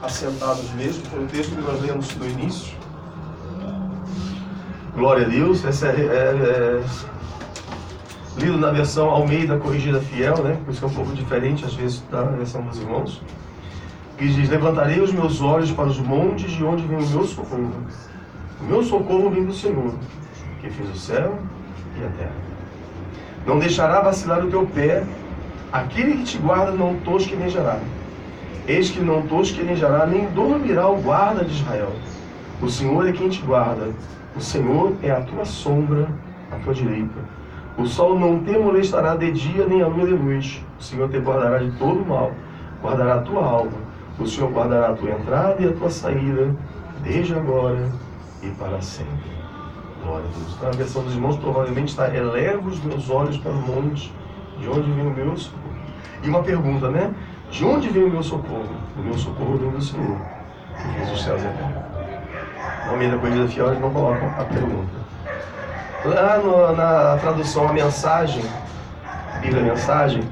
assentados mesmo, foi o texto que nós lemos no início. Glória a Deus. Essa é lido na versão Almeida Corrigida Fiel, né? Por isso que é um pouco diferente às vezes da versão dos irmãos. Que diz: levantarei os meus olhos para os montes, de onde vem o meu socorro. O meu socorro vem do Senhor, que fez o céu e a terra. Não deixará vacilar o teu pé, aquele que te guarda não tosquenejará. Eis que não tosquenejará, nem dormirá o guarda de Israel. O Senhor é quem te guarda, o Senhor é a tua sombra, à tua direita. O sol não te molestará de dia, nem a lua de noite. O Senhor te guardará de todo o mal, guardará a tua alma. O Senhor guardará a tua entrada e a tua saída, desde agora e para sempre. Glória a Deus. Então, a versão dos irmãos provavelmente está: elevo os meus olhos para o monte, de onde vem o meu socorro. E uma pergunta, né? De onde vem o meu socorro? O meu socorro vem do Senhor, que fez os céus e a terra. No meio da Corrigida Fiel, eles não colocam a pergunta. Lá na tradução, a mensagem, Bíblia Mensagem,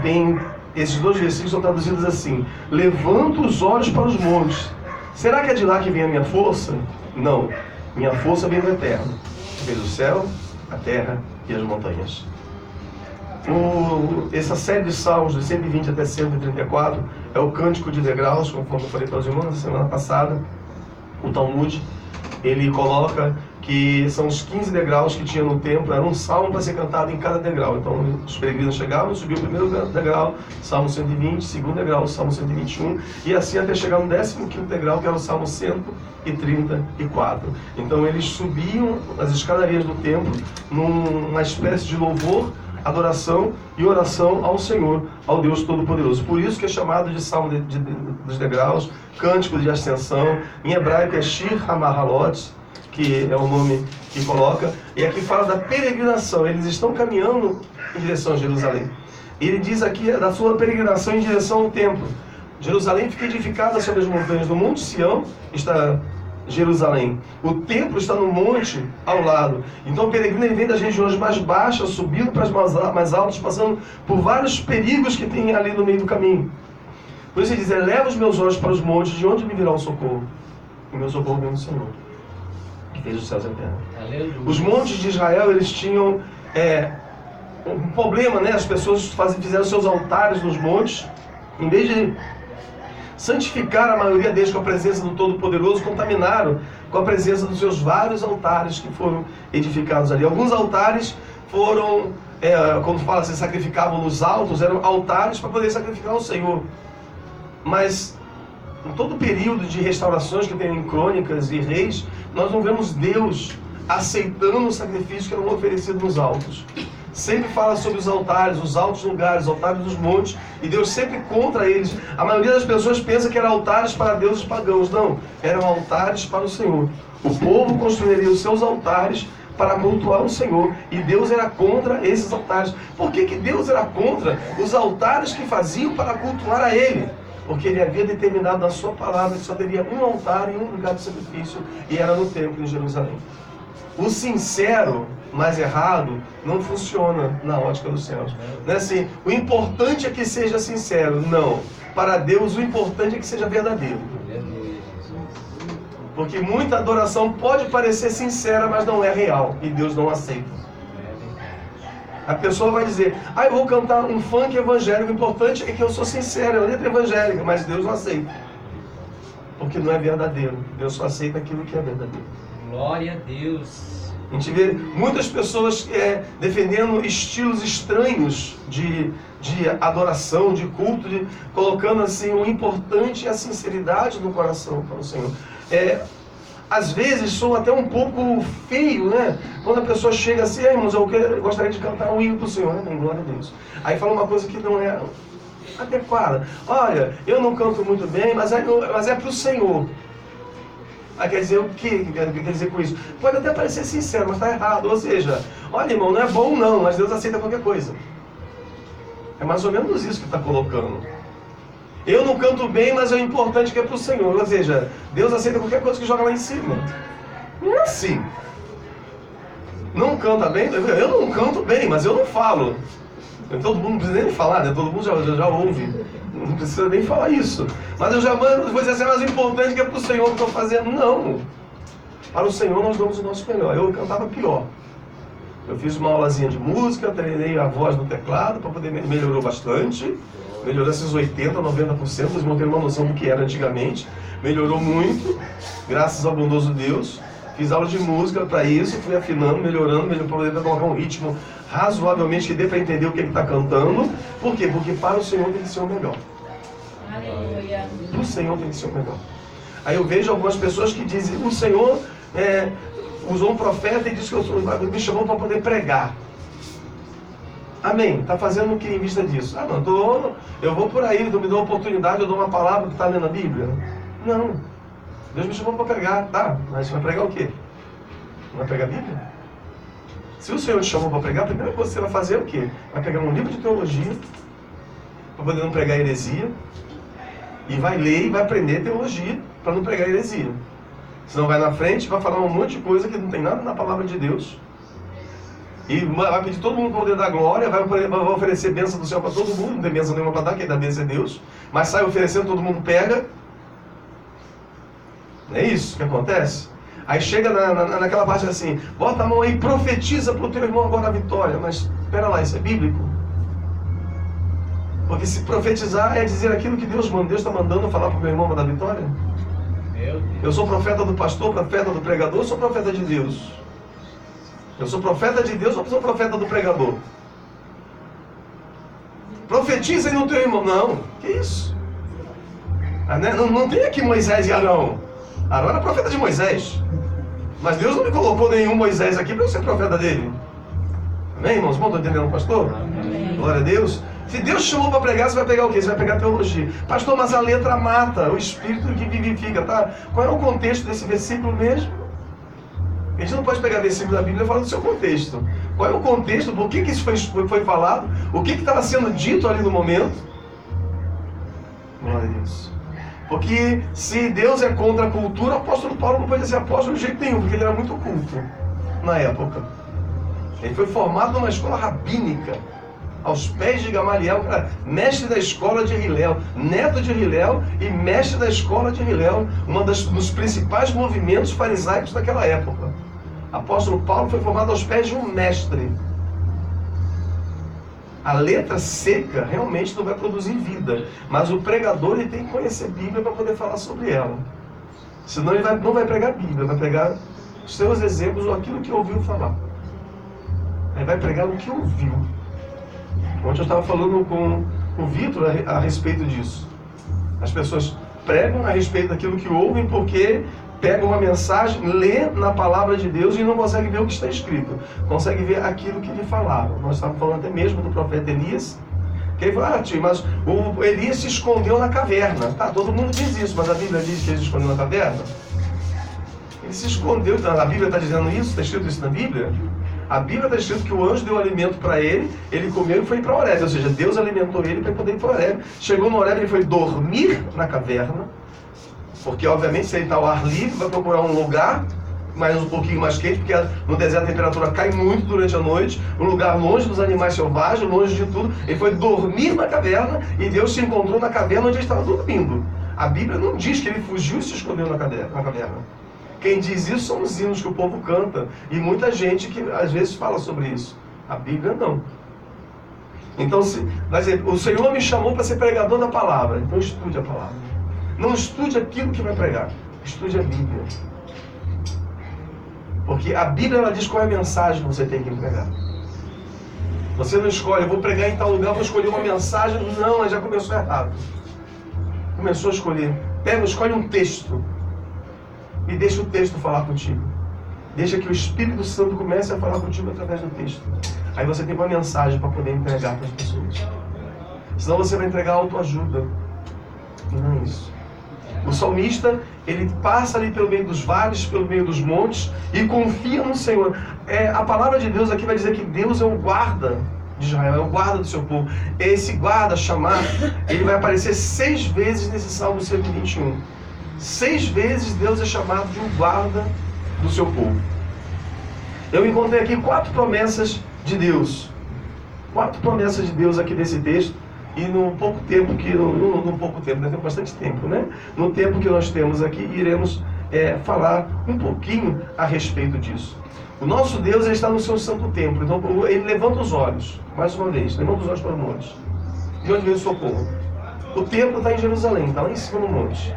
tem esses dois versículos são traduzidos assim: levanto os olhos para os montes. Será que é de lá que vem a minha força? Não. Minha força vem do Eterno, que fez o céu, a terra e as montanhas. Essa série de salmos, de 120 até 134, é o Cântico de Degraus, conforme eu falei para os irmãos na semana passada. O Talmud, ele coloca que são os 15 degraus que tinha no templo, era um salmo para ser cantado em cada degrau. Então os peregrinos chegavam, subiam o primeiro degrau, Salmo 120, segundo degrau, Salmo 121, e assim até chegar no 15º degrau, que era o Salmo 134. Então eles subiam as escadarias do templo numa espécie de louvor, adoração e oração ao Senhor, ao Deus Todo-Poderoso. Por isso que é chamado de Salmo dos Degraus, Cântico de Ascensão. Em hebraico é Shir HaMahalot, que é o nome que coloca. E aqui fala da peregrinação. Eles estão caminhando em direção a Jerusalém. Ele diz aqui da sua peregrinação em direção ao templo. Jerusalém fica edificada sobre as montanhas do Monte Sião, está Jerusalém. O templo está no monte ao lado. Então o peregrino vem das regiões mais baixas, subindo para as mais altas, passando por vários perigos que tem ali no meio do caminho. Por isso ele diz: eleva os meus olhos para os montes, de onde me virá o socorro? O meu socorro vem do Senhor, que fez os céus e a terra. Aleluia. Os montes de Israel, eles tinham um problema, né? As pessoas fizeram seus altares nos montes, em vez de santificar a maioria deles com a presença do Todo-Poderoso, contaminaram com a presença dos seus vários altares que foram edificados ali. Alguns altares foram, quando fala assim, sacrificavam nos altos, eram altares para poder sacrificar ao Senhor. Mas em todo o período de restaurações que tem em Crônicas e Reis, nós não vemos Deus aceitando os sacrifícios que eram oferecidos nos altos. Sempre fala sobre os altares, os altos lugares, os altares dos montes, e Deus sempre contra eles. A maioria das pessoas pensa que eram altares para deuses pagãos. Não, eram altares para o Senhor. O povo construiria os seus altares para cultuar o Senhor, e Deus era contra esses altares. Por que Deus era contra os altares que faziam para cultuar a Ele? Porque Ele havia determinado na sua palavra que só teria um altar e um lugar de sacrifício, e era no templo em Jerusalém. O sincero, mas errado, não funciona na ótica dos céus. Não é assim: o importante é que seja sincero. Não. Para Deus, o importante é que seja verdadeiro. Porque muita adoração pode parecer sincera, mas não é real. E Deus não aceita. A pessoa vai dizer: eu vou cantar um funk evangélico, o importante é que eu sou sincero, é uma letra evangélica, mas Deus não aceita. Porque não é verdadeiro. Deus só aceita aquilo que é verdadeiro. Glória a Deus. A gente vê muitas pessoas defendendo estilos estranhos de adoração, de culto, colocando assim o importante é a sinceridade do coração para o Senhor. Às vezes soa até um pouco feio, né? Quando a pessoa chega assim: irmãos, eu gostaria de cantar um hino para o Senhor, né? Glória a Deus. Aí fala uma coisa que não é adequada. Olha, eu não canto muito bem, mas é para o Senhor. Quer dizer o que quer dizer com isso? Pode até parecer sincero, mas está errado. Ou seja, olha, irmão, não é bom não, mas Deus aceita qualquer coisa. É mais ou menos isso que está colocando. Eu não canto bem, mas é importante que é para o Senhor. Ou seja, Deus aceita qualquer coisa que joga lá em cima. Não é assim. Não canta bem? Eu não canto bem, mas eu não falo. Todo mundo não precisa nem falar, né? Todo mundo já ouve. não precisa nem falar isso. Mas eu já mando, vou dizer assim, é mais importante que é para o Senhor que estou fazendo. Não. Para o Senhor nós damos o nosso melhor. Eu cantava pior. Eu fiz uma aulazinha de música, treinei a voz no teclado, para poder melhorou bastante. Melhorou esses 80%, 90%, vocês vão ter uma noção do que era antigamente. Melhorou muito, graças ao bondoso Deus. Fiz aula de música para isso, fui afinando, melhorando, para poder colocar um ritmo razoavelmente que dê para entender o que ele está cantando. Por quê? Porque para o Senhor tem que ser o melhor. Aleluia. O Senhor tem que ser o melhor. Aí eu vejo algumas pessoas que dizem, o Senhor usou um profeta e disse que me chamou para poder pregar. Amém. Está fazendo o que em vista disso? Ah, não, eu vou por aí, me dou uma oportunidade, eu dou uma palavra que está lendo a Bíblia. Não. Deus me chamou para pregar, tá? Mas vai pregar o quê? Não vai pregar a Bíblia? Se o Senhor te chamou para pregar, a primeira coisa que você vai fazer é o quê? Vai pegar um livro de teologia, para poder não pregar heresia, e vai ler e vai aprender teologia, para não pregar heresia. Senão vai na frente, vai falar um monte de coisa que não tem nada na palavra de Deus, e vai pedir todo mundo para poder dar glória, vai oferecer bênção do céu para todo mundo, não tem bênção nenhuma para dar, quem dá bênção é Deus, mas sai oferecendo, todo mundo pega. Não é isso que acontece? Aí chega naquela parte assim, bota a mão aí, profetiza para o teu irmão agora a vitória. Mas, espera lá, isso é bíblico? Porque se profetizar é dizer aquilo que Deus está mandando falar para o meu irmão da vitória. Eu sou profeta do pastor, profeta do pregador, ou sou profeta de Deus? Eu sou profeta de Deus ou sou profeta do pregador? Profetiza aí no teu irmão. Não, que isso? Não tem aqui Moisés e Arão. Arão era profeta de Moisés. Mas Deus não me colocou nenhum Moisés aqui para eu ser profeta dele. Amém, irmãos? Estão entendendo, pastor? Amém. Glória a Deus. Se Deus te chamou para pregar, você vai pegar o quê? Você vai pegar teologia. Pastor, mas a letra mata, o espírito que vivifica, tá? Qual é o contexto desse versículo mesmo? A gente não pode pegar versículo da Bíblia e falar do seu contexto. Qual é o contexto? Por que isso foi falado? O que estava sendo dito ali no momento? Glória a Deus. Porque se Deus é contra a cultura, o apóstolo Paulo não pode ser apóstolo de jeito nenhum, porque ele era muito culto na época. Ele foi formado numa escola rabínica, aos pés de Gamaliel, que era mestre da escola de Hilel, neto de Hilel e mestre da escola de Hilel, dos principais movimentos farisaicos daquela época. O apóstolo Paulo foi formado aos pés de um mestre. A letra seca realmente não vai produzir vida, mas o pregador ele tem que conhecer a Bíblia para poder falar sobre ela. Senão ele não vai pregar a Bíblia, vai pregar os seus exemplos ou aquilo que ouviu falar. Ele vai pregar o que ouviu. Ontem eu estava falando com o Vitor a respeito disso. As pessoas pregam a respeito daquilo que ouvem porque pegam uma mensagem, lê na palavra de Deus e não consegue ver o que está escrito. Consegue ver aquilo que lhe falaram. Nós estávamos falando até mesmo do profeta Elias. Que ele falou, tio, mas o Elias se escondeu na caverna. Tá, todo mundo diz isso, mas a Bíblia diz que ele se escondeu na caverna? Ele se escondeu, a Bíblia está dizendo isso? Está escrito isso na Bíblia? A Bíblia está escrito que o anjo deu alimento para ele comeu e foi para Horebe. Ou seja, Deus alimentou ele para poder ir para Horebe. Chegou no Horebe, ele foi dormir na caverna. Porque, obviamente, se ele está ao ar livre, vai procurar um lugar um pouquinho mais quente, porque no deserto a temperatura cai muito durante a noite, um lugar longe dos animais selvagens, longe de tudo. Ele foi dormir na caverna e Deus se encontrou na caverna onde ele estava dormindo. A Bíblia não diz que ele fugiu e se escondeu na caverna. Quem diz isso são os hinos que o povo canta, e muita gente que às vezes fala sobre isso. A Bíblia não. Então, o Senhor me chamou para ser pregador da palavra, então estude a palavra. Não estude aquilo que vai pregar, estude a Bíblia. Porque a Bíblia ela diz qual é a mensagem que você tem que pregar. Você não escolhe, eu vou pregar em tal lugar, vou escolher uma mensagem. Não, mas já começou errado. Começou a escolher. Escolhe um texto. E deixa o texto falar contigo. Deixa que o Espírito Santo comece a falar contigo através do texto. Aí você tem uma mensagem para poder entregar para as pessoas. Senão você vai entregar autoajuda. E não é isso. O salmista, ele passa ali pelo meio dos vales, pelo meio dos montes e confia no Senhor. A palavra de Deus aqui vai dizer que Deus é o guarda de Israel, é o guarda do seu povo. Esse guarda chamado, ele vai aparecer 6 vezes nesse Salmo 121. 6 vezes Deus é chamado de um guarda do seu povo. Eu encontrei aqui 4 promessas de Deus. 4 promessas de Deus aqui nesse texto. E no pouco tempo que... No pouco tempo, né? Tem bastante tempo, né? No tempo que nós temos aqui, iremos falar um pouquinho a respeito disso. O nosso Deus, ele está no seu santo templo. Então ele levanta os olhos, mais uma vez, levanta os olhos para o monte. De onde vem o socorro? O templo está em Jerusalém, está lá em cima no monte.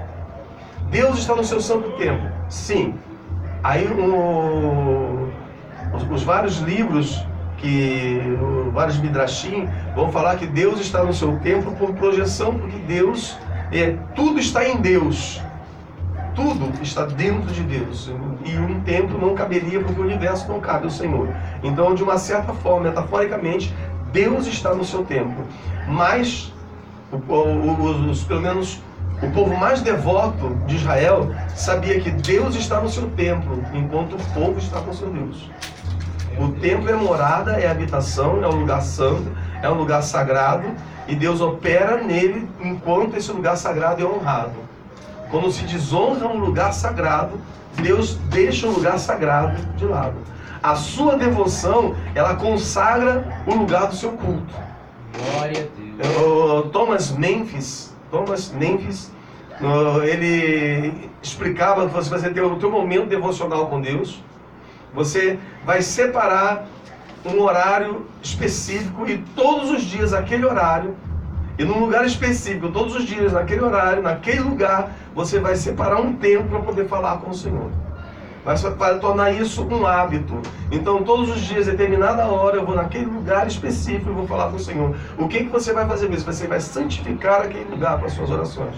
Deus está no seu santo templo. Sim. Aí os vários livros, vários midrashim, vão falar que Deus está no seu templo por projeção, porque Deus, tudo está em Deus. Tudo está dentro de Deus. E um templo não caberia, porque o universo não cabe ao Senhor. Então, de uma certa forma, metaforicamente, Deus está no seu templo. Mas, pelo menos, o povo mais devoto de Israel sabia que Deus está no seu templo, enquanto o povo está com seu Deus. O templo é morada, é habitação, é um lugar santo, é um lugar sagrado, e Deus opera nele enquanto esse lugar sagrado é honrado. Quando se desonra um lugar sagrado, Deus deixa o lugar sagrado de lado. A sua devoção, ela consagra o lugar do seu culto. Glória a Deus. Thomas Memphis, ele explicava que você vai ter o teu momento devocional com Deus. Você vai separar um horário específico e todos os dias aquele horário, e num lugar específico, todos os dias naquele horário, naquele lugar, você vai separar um tempo para poder falar com o Senhor. Vai tornar isso um hábito. Então, todos os dias, determinada hora, eu vou naquele lugar específico e vou falar com o Senhor. O que você vai fazer com isso? Você vai santificar aquele lugar com as suas orações.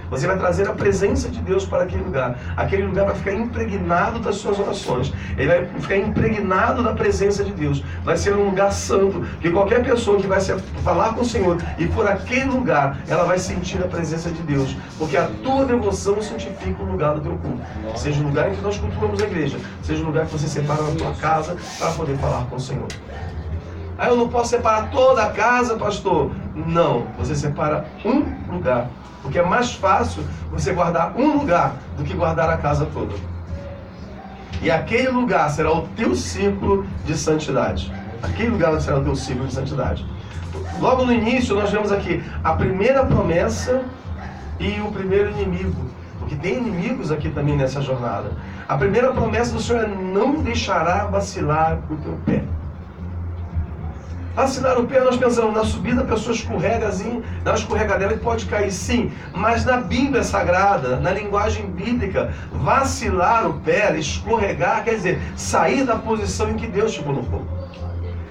Você vai trazer a presença de Deus para aquele lugar. Aquele lugar vai ficar impregnado das suas orações. Ele vai ficar impregnado da presença de Deus. Vai ser um lugar santo, que qualquer pessoa que vai falar com o Senhor e for aquele lugar, ela vai sentir a presença de Deus. Porque a tua devoção santifica o lugar do teu culto. Seja o lugar em que nós cultuamos a igreja, seja o lugar que você separa na tua casa para poder falar com o Senhor. Ah, eu não posso separar toda a casa, pastor. Não, você separa um lugar. Porque é mais fácil você guardar um lugar do que guardar a casa toda. E aquele lugar será o teu círculo de santidade. Aquele lugar será o teu círculo de santidade. Logo no início nós vemos aqui a primeira promessa e o primeiro inimigo. Porque tem inimigos aqui também nessa jornada. A primeira promessa do Senhor é: não deixará vacilar o teu pé. Vacilar o pé, nós pensamos, na subida a pessoa escorrega assim, dá uma escorregadela e pode cair, sim. Mas na Bíblia Sagrada, na linguagem bíblica, vacilar o pé, escorregar, quer dizer, sair da posição em que Deus te colocou.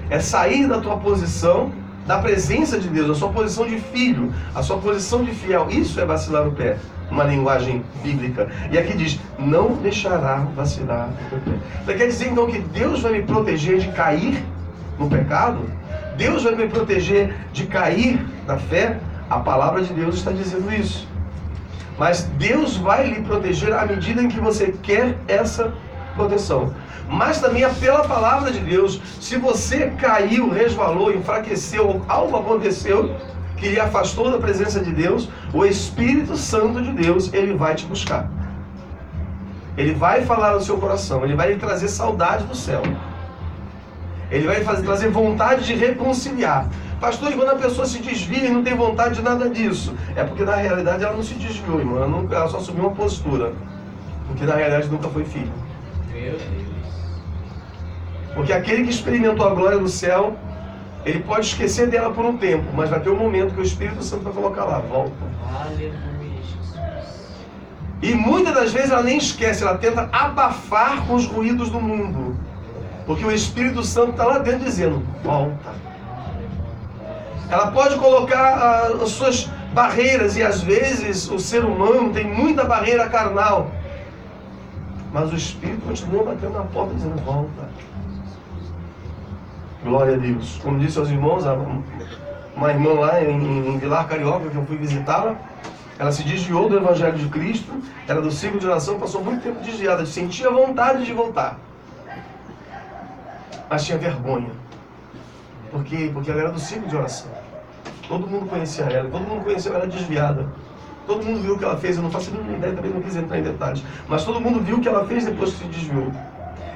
É sair da tua posição, da presença de Deus, a sua posição de filho, a sua posição de fiel. Isso é vacilar o pé, uma linguagem bíblica. E aqui diz: não deixará vacilar o teu pé. Então quer dizer então que Deus vai me proteger de cair no pecado? Deus vai me proteger de cair na fé? A palavra de Deus está dizendo isso. Mas Deus vai lhe proteger à medida em que você quer essa proteção. Mas também é pela palavra de Deus. Se você caiu, resvalou, enfraqueceu, algo aconteceu que lhe afastou da presença de Deus, o Espírito Santo de Deus, ele vai te buscar. Ele vai falar no seu coração, ele vai lhe trazer saudade do céu. Ele vai trazer vontade de reconciliar. Pastor, e quando a pessoa se desvia e não tem vontade de nada disso? É porque na realidade ela não se desviou, irmão. Ela só assumiu uma postura. Porque na realidade nunca foi filho. Meu Deus. Porque aquele que experimentou a glória do céu, ele pode esquecer dela por um tempo, mas vai ter um momento que o Espírito Santo vai colocar lá: volta. Aleluia, Jesus. E muitas das vezes ela nem esquece, ela tenta abafar com os ruídos do mundo. Porque o Espírito Santo está lá dentro dizendo: volta. Ela pode colocar as suas barreiras, e às vezes o ser humano tem muita barreira carnal. Mas o Espírito continua batendo na porta dizendo: volta. Glória a Deus. Como disse aos irmãos, uma irmã lá em Vilar Carioca, que eu fui visitá-la, ela se desviou do Evangelho de Cristo, era do ciclo de oração, passou muito tempo desviada, sentia vontade de voltar. Mas tinha vergonha. Porque ela era do ciclo de oração. Todo mundo conhecia ela, todo mundo conheceu ela desviada. Todo mundo viu o que ela fez, eu não faço nenhuma ideia, também não quis entrar em detalhes. Mas todo mundo viu o que ela fez depois que se desviou.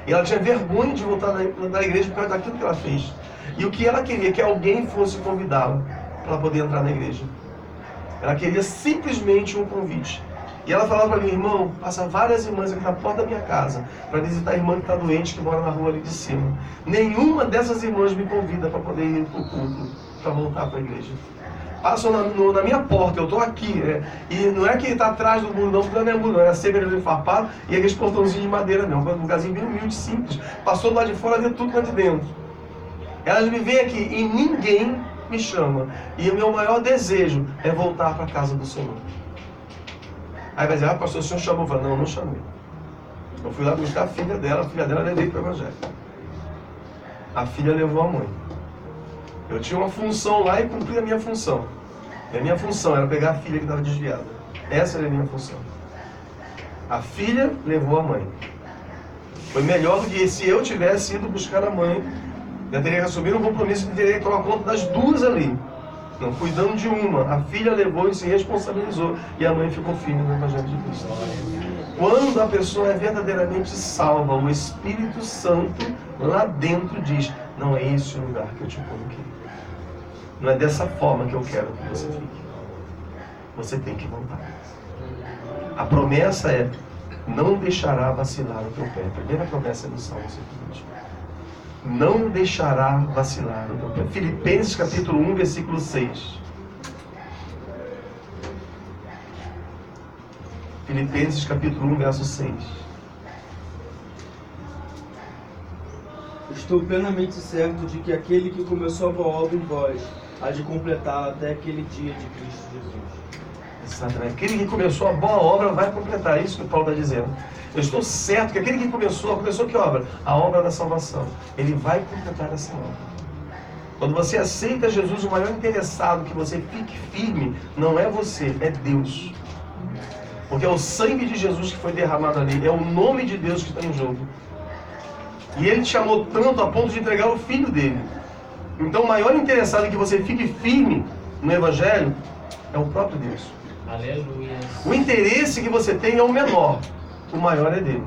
E ela tinha vergonha de voltar na igreja por causa daquilo que ela fez. E o que ela queria, que alguém fosse convidá-la. para poder entrar na igreja. Ela queria simplesmente um convite. E ela falava para mim, irmão, passa várias irmãs aqui na porta da minha casa para visitar a irmã que está doente, que mora na rua ali de cima. Nenhuma dessas irmãs me convida para poder ir para o culto, para voltar para a igreja. Passam na minha porta, eu estou aqui, e não é que está atrás do muro, não, porque não é muro, não, era cerca de farpado e aqueles portãozinhos de madeira, não, um lugarzinho bem humilde, simples. Passou do lado de fora, deu tudo lá de dentro. Elas me veem aqui e ninguém me chama. E o meu maior desejo é voltar para a casa do Senhor. Aí vai dizer, pastor, o senhor chamou? Eu falo, não, não chamei. Eu fui lá buscar a filha dela levei para o evangelho. A filha levou a mãe. Eu tinha uma função lá e cumpri a minha função. E a minha função era pegar a filha que estava desviada. Essa era a minha função. A filha levou a mãe. Foi melhor do que se eu tivesse ido buscar a mãe. Eu teria que assumir um compromisso de ter que tomar conta das duas ali. Não, cuidando de uma. A filha levou e se responsabilizou. E a mãe ficou firme no Evangelho de Cristo. Quando a pessoa é verdadeiramente salva, o Espírito Santo lá dentro diz, não é esse o lugar que eu te coloquei. Não é dessa forma que eu quero que você fique. Você tem que voltar. A promessa é, não deixará vacilar o teu pé. A primeira promessa é no Salmo 120. Não deixará vacilar o teu pé. Filipenses capítulo 1, versículo 6. Filipenses capítulo 1, verso 6. Estou plenamente certo de que aquele que começou a boa obra em vós há de completá-la até aquele dia de Cristo Jesus. Exatamente. Aquele que começou a boa obra vai completar. É isso que o Paulo está dizendo. Eu estou certo que aquele que começou que obra? A obra da salvação. Ele vai completar essa obra. Quando você aceita Jesus, o maior interessado que você fique firme não é você, é Deus. Porque é o sangue de Jesus que foi derramado ali. É o nome de Deus que está em jogo. E Ele te amou tanto a ponto de entregar o Filho dele. Então o maior interessado em que você fique firme no Evangelho é o próprio Deus. Aleluia. O interesse que você tem é o menor. O maior é dele.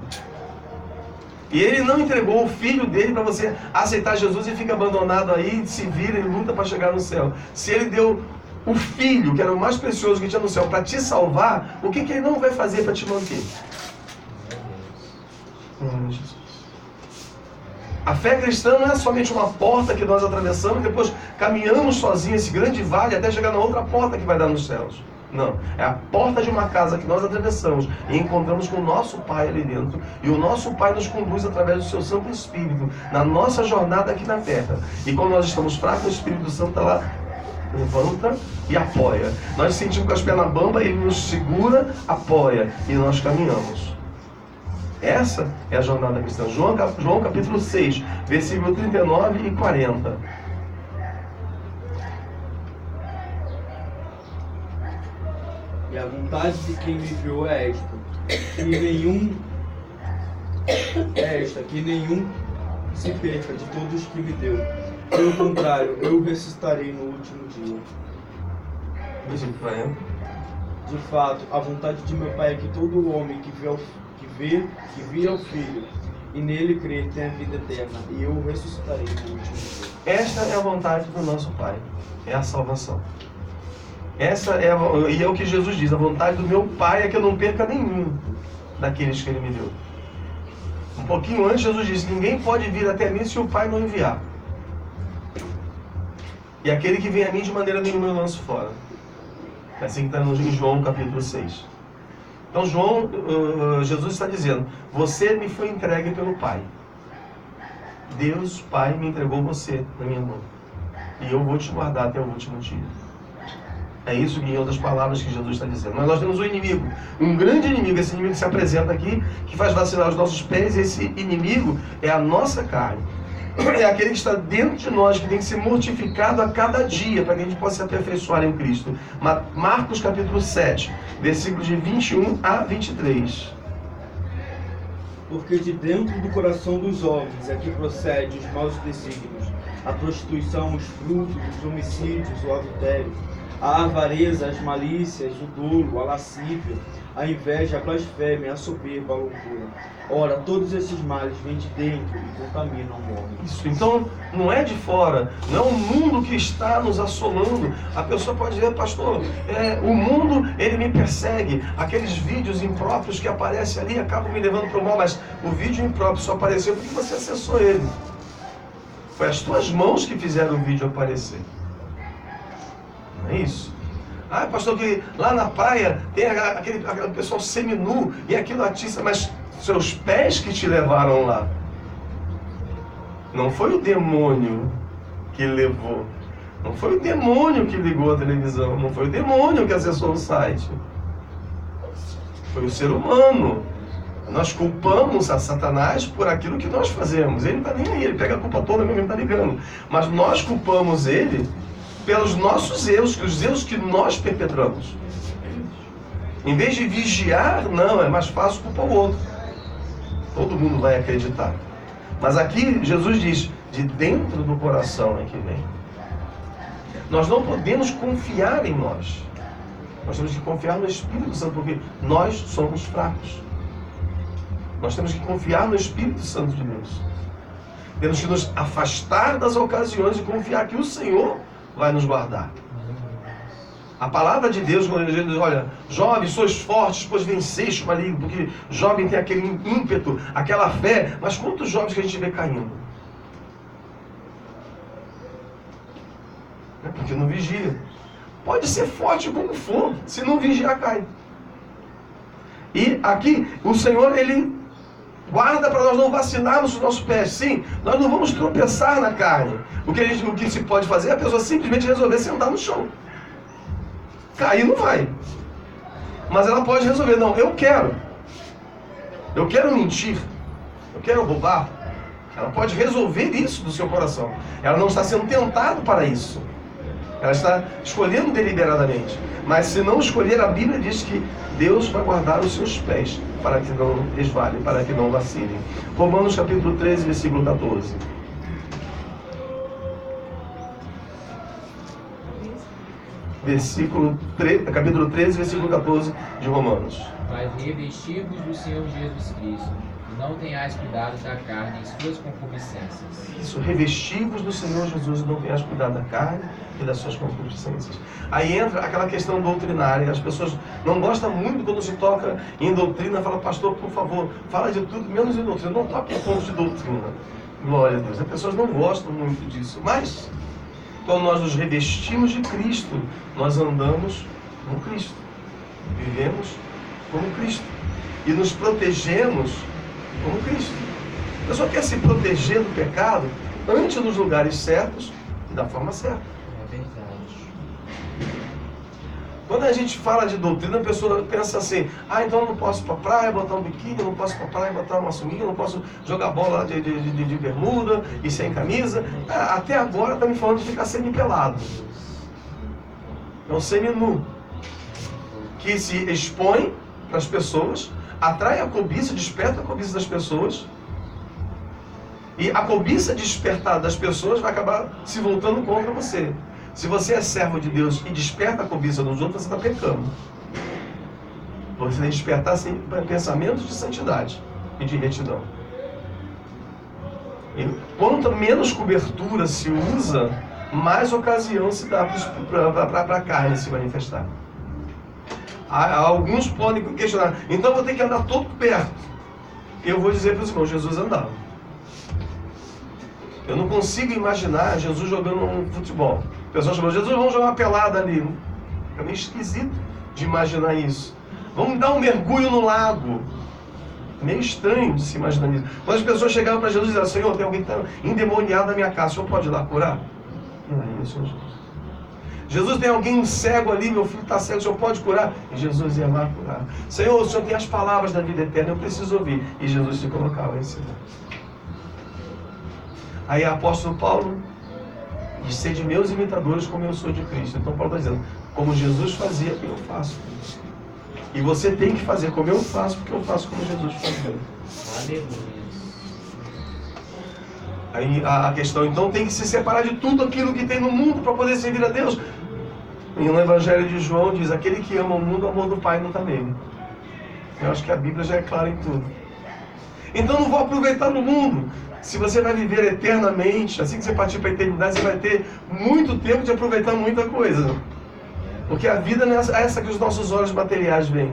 E Ele não entregou o Filho dele para você aceitar Jesus e fica abandonado aí, se vira e luta para chegar no céu. Se Ele deu o Filho, que era o mais precioso que tinha no céu, para te salvar, o que Ele não vai fazer para te manter? Jesus. A fé cristã não é somente uma porta que nós atravessamos e depois caminhamos sozinhos esse grande vale até chegar na outra porta que vai dar nos céus. Não, é a porta de uma casa que nós atravessamos e encontramos com o nosso Pai ali dentro. E o nosso Pai nos conduz através do seu Santo Espírito na nossa jornada aqui na terra. E quando nós estamos fracos, o Espírito Santo está lá, levanta e apoia. Nós sentimos com as pernas bambas, ele nos segura, apoia e nós caminhamos. Essa é a jornada cristã. João capítulo 6, versículo 39 e 40. E a vontade de quem me enviou é esta, que nenhum se perca de todos que me deu. Pelo contrário, eu ressuscitarei no último dia. Versículo 40. De fato, a vontade de meu Pai é que todo homem que vira ao Filho e nele crer tenha vida eterna, e eu o ressuscitarei no último dia. Esta é a vontade do nosso Pai, é a salvação. E é o que Jesus diz, a vontade do meu Pai é que eu não perca nenhum daqueles que Ele me deu. Um pouquinho antes Jesus disse, ninguém pode vir até mim se o Pai não enviar. E aquele que vem a mim de maneira nenhuma eu lanço fora. É assim que está em João capítulo 6. Então Jesus está dizendo, você me foi entregue pelo Pai. Deus, Pai, me entregou você na minha mão. E eu vou te guardar até o último dia. É isso que, em outras palavras, que Jesus está dizendo. Mas nós temos um inimigo, um grande inimigo, esse inimigo que se apresenta aqui, que faz vacilar os nossos pés, e esse inimigo é a nossa carne. É aquele que está dentro de nós, que tem que ser mortificado a cada dia, para que a gente possa se aperfeiçoar em Cristo. Marcos capítulo 7, versículos de 21 a 23. Porque de dentro do coração dos homens é que procede os maus desígnios, a prostituição, os frutos, os homicídios, o adultério, a avareza, as malícias, o dolo, a lascívia, a inveja, a blasfêmia, a soberba, a loucura. Ora, todos esses males vêm de dentro e contaminam o homem. Isso, então não é de fora, não é o mundo que está nos assolando. A pessoa pode dizer, pastor, o mundo, ele me persegue. Aqueles vídeos impróprios que aparecem ali acabam me levando para o mal, mas o vídeo impróprio só apareceu porque você acessou ele. Foi as tuas mãos que fizeram o vídeo aparecer. Não é isso? Ah, pastor, que lá na praia tem aquele pessoal seminu e aquilo atiça, mas seus pés que te levaram lá. Não foi o demônio que levou. Não foi o demônio que ligou a televisão. Não foi o demônio que acessou o site. Foi o ser humano. Nós culpamos a Satanás por aquilo que nós fazemos. Ele não está nem aí, ele pega a culpa toda mesmo, ele está ligando. Mas nós culpamos ele pelos nossos erros, os erros que nós perpetramos. Em vez de vigiar, não, é mais fácil culpar o outro. Todo mundo vai acreditar. Mas aqui Jesus diz, de dentro do coração é que vem. Nós não podemos confiar em nós. Nós temos que confiar no Espírito Santo, porque nós somos fracos. Nós temos que confiar no Espírito Santo de Deus. Temos que nos afastar das ocasiões e confiar que o Senhor vai nos guardar. A palavra de Deus, quando ele diz, olha, jovens, sois fortes, pois venceste o maligno, porque jovem tem aquele ímpeto, aquela fé, mas quantos jovens que a gente vê caindo? É porque não vigia. Pode ser forte como for, se não vigiar, cai. E aqui, o Senhor, ele guarda para nós não vacilarmos os nossos pés. Sim, nós não vamos tropeçar na carne. O que se pode fazer é a pessoa simplesmente resolver sentar no chão. Cair não vai. Mas ela pode resolver, não, eu quero mentir, eu quero roubar. Ela pode resolver isso do seu coração. Ela não está sendo tentada para isso. Ela está escolhendo deliberadamente. Mas se não escolher, a Bíblia diz que Deus vai guardar os seus pés para que não resvalem, para que não vacilem. Romanos capítulo 13, versículo 14. Capítulo 13, versículo 14 de Romanos. Mas revesti-vos do Senhor Jesus Cristo, e não tenhais cuidado da carne e suas concupiscências. Isso, revesti-vos do Senhor Jesus e não tenhais cuidado da carne e das suas concupiscências. Aí entra aquela questão doutrinária. As pessoas não gostam muito quando se toca em doutrina. Fala, pastor, por favor, fala de tudo, menos em doutrina. Não toque em pontos de doutrina. Glória a Deus. As pessoas não gostam muito disso. Mas, quando nós nos revestimos de Cristo, nós andamos como Cristo. Vivemos como Cristo. E nos protegemos como Cristo. A pessoa quer se proteger do pecado antes nos lugares certos e da forma certa. É verdade. Quando a gente fala de doutrina, a pessoa pensa assim, então eu não posso ir para a praia, botar um biquíni, eu não posso ir para a praia, botar uma sunguinha, eu não posso jogar bola de bermuda e sem camisa. Até agora está me falando de ficar semi-pelado. É um semi-nu. Que se expõe para as pessoas, atrai a cobiça, desperta a cobiça das pessoas. E a cobiça despertada das pessoas vai acabar se voltando contra você. Se você é servo de Deus e desperta a cobiça dos outros, você está pecando. Você tem que despertar pensamentos de santidade e de retidão. E quanto menos cobertura se usa, mais ocasião se dá para a carne se manifestar. Alguns podem questionar, então eu vou ter que andar todo coberto. Eu vou dizer para os irmãos, Jesus andava. Eu não consigo imaginar Jesus jogando um futebol. O pessoal chamou, Jesus, vamos jogar uma pelada ali. É meio esquisito de imaginar isso. Vamos dar um mergulho no lago. É meio estranho de se imaginar isso. Quando as pessoas chegavam para Jesus e diziam, Senhor, tem alguém que está endemoniado na minha casa, o Senhor pode ir lá curar? Não é isso, Jesus. Jesus, tem alguém cego ali, meu filho está cego, o Senhor pode curar? E Jesus ia lá curar. Senhor, o Senhor tem as palavras da vida eterna, eu preciso ouvir. E Jesus se colocava em cima. Aí o apóstolo Paulo diz, sede meus imitadores como eu sou de Cristo. Então Paulo está dizendo, como Jesus fazia, eu faço. E você tem que fazer como eu faço, porque eu faço como Jesus fazia. Aleluia. Aí a questão então tem que se separar de tudo aquilo que tem no mundo para poder servir a Deus. E no Evangelho de João diz, aquele que ama o mundo, o amor do Pai não está nele. Eu acho que a Bíblia já é clara em tudo. Então não vou aproveitar no mundo. Se você vai viver eternamente, assim que você partir para a eternidade, você vai ter muito tempo de aproveitar muita coisa. Porque a vida não é essa que os nossos olhos materiais veem.